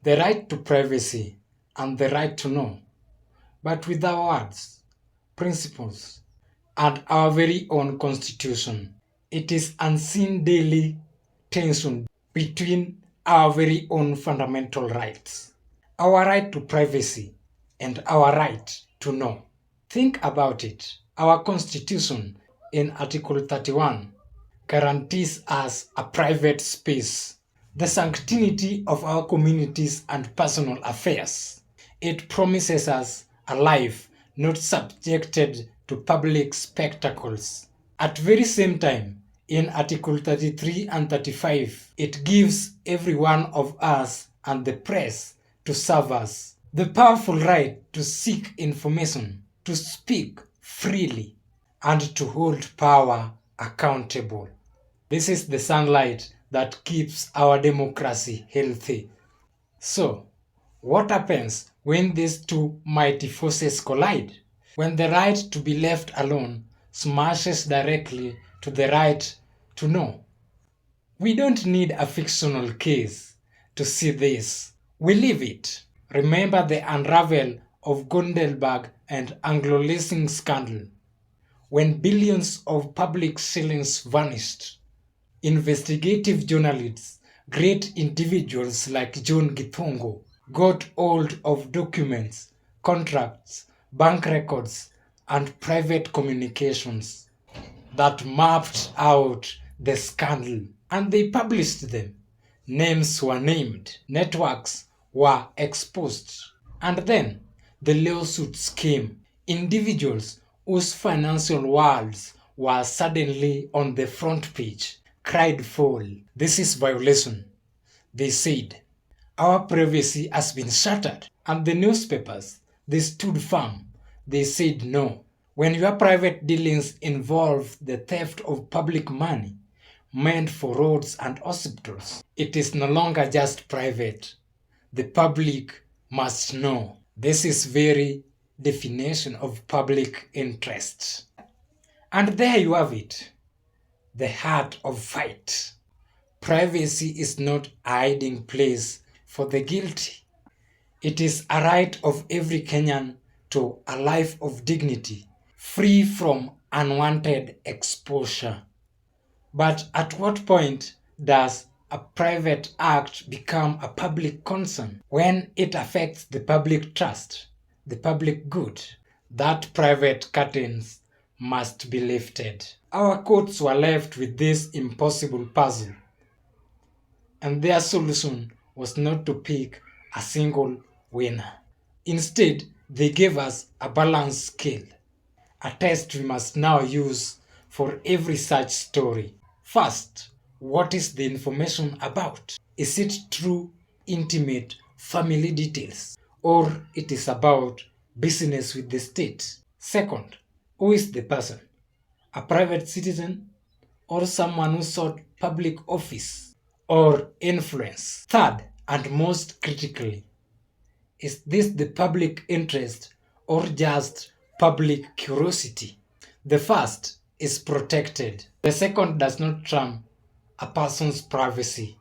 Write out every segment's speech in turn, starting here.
the right to privacy, and the right to know, but with our words, principles, and our very own constitution. It is unseen daily tension between our very own fundamental rights, our right to privacy, and our right to know. Think about it. Our constitution in Article 31 guarantees us a private space, the sanctity of our communities and personal affairs. It promises us a life not subjected to public spectacles. At very same time, in Article 33 and 35, it gives every one of us and the press to serve us the powerful right to seek information, to speak freely, and to hold power accountable. This is the sunlight that keeps our democracy healthy. So, what happens when these two mighty forces collide? When the right to be left alone smashes directly to the right to know? We don't need a fictional case to see this. We live it. Remember the unravel of Gundelberg and Anglo-Leasing scandal, when billions of public shillings vanished. Investigative journalists, great individuals like John Githongo, got hold of documents, contracts, bank records, and private communications that mapped out the scandal, and they published them. Names were named, networks were exposed, and then the lawsuits came. Individuals whose financial worlds were suddenly on the front page cried foul. This is violation. They said, our privacy has been shattered. And the newspapers, they stood firm. They said no. When your private dealings involve the theft of public money meant for roads and hospitals, it is no longer just private. The public must know. This is very definition of public interest. And there you have it. The heart of fight. Privacy is not a hiding place for the guilty. It is a right of every Kenyan to a life of dignity, free from unwanted exposure. But at what point does a private act become a public concern? When it affects the public trust, the public good. That private curtains must be lifted. Our courts were left with this impossible puzzle, and their solution was not to pick a single winner. Instead, they gave us a balanced scale, a test we must now use for every such story. First, what is the information about? Is it true, intimate, family details, or it is about business with the state? Second, who is the person? A private citizen or someone who sought public office or influence? Third, and most critically, is this the public interest or just public curiosity? The first is protected. The second does not trump a person's privacy.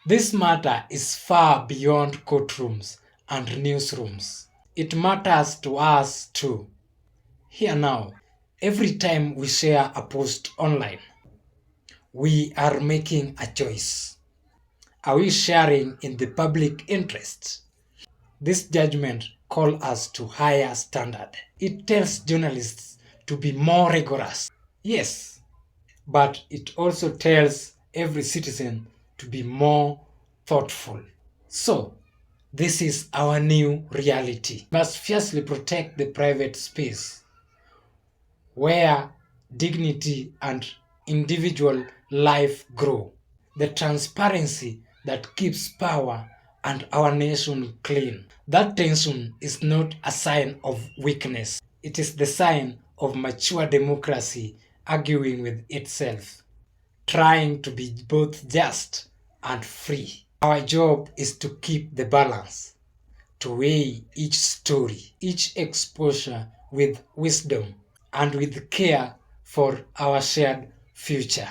This matter is far beyond courtrooms and newsrooms. It matters to us too. Here now, every time we share a post online, we are making a choice. Are we sharing in the public interest? This judgment calls us to higher standard. It tells journalists to be more rigorous. Yes, but it also tells every citizen to be more thoughtful. So, this is our new reality. We must fiercely protect the private space where dignity and individual life grow. The transparency that keeps power and our nation clean. That tension is not a sign of weakness. It is the sign of mature democracy arguing with itself, trying to be both just and free. Our job is to keep the balance, to weigh each story, each exposure with wisdom and with care for our shared future.